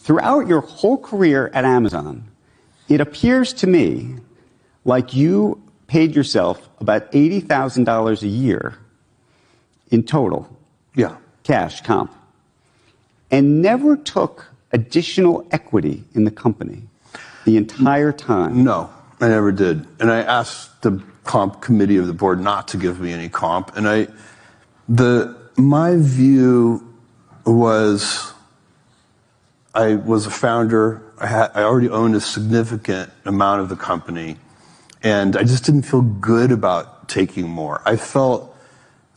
throughout your whole career at Amazon, it appears to me like you paid yourself about $80,000 a year in total. Yeah. Cash comp. And never took additional equity in the company the entire time. No, I never did. And I asked the comp committee of the board not to give me any comp. And my view was, I was a founder. I already owned a significant amount of the company, and I just didn't feel good about taking more. I felt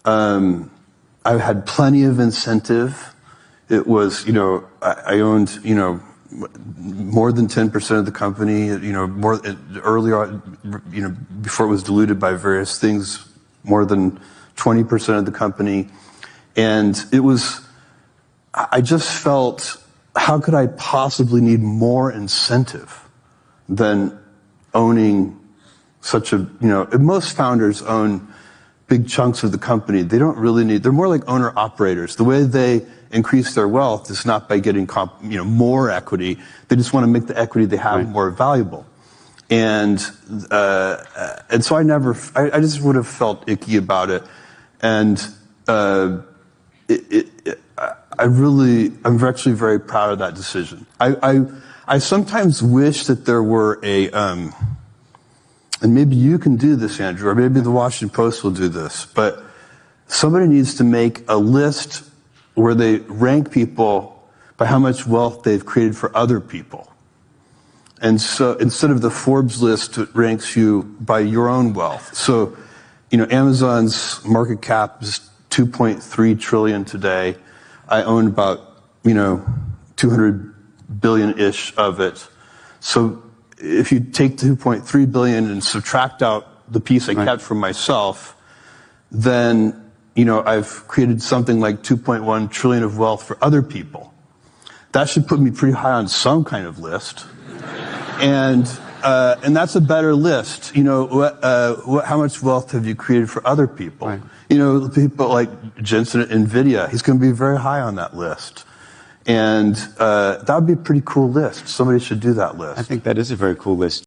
I had plenty of incentive. It was, I owned, more than 10% of the company, more earlier, before it was diluted by various things, more than 20% of the company. And I just felt, how could I possibly need more incentive than owning such a, most founders own big chunks of the company. They don't really need, they're more like owner operators. The way they increase their wealth is not by getting more equity. They just want to make the equity they have more valuable. And so I just would have felt icky about it. And I'm actually very proud of that decision. I sometimes wish that there were and maybe you can do this, Andrew, or maybe the Washington Post will do this, but somebody needs to make a list where they rank people by how much wealth they've created for other people. And so instead of the Forbes list, it ranks you by your own wealth. So, Amazon's market cap is $2.3 trillion today. I own about, 200 billion-ish of it. So if you take the 2.3 billion and subtract out the piece I kept for myself, then I've created something like 2.1 trillion of wealth for other people. That should put me pretty high on some kind of list. And that's a better list. How much wealth have you created for other people? Right. People like Jensen at NVIDIA, he's going to be very high on that list. And that would be a pretty cool list. Somebody should do that list. I think that is a very cool list.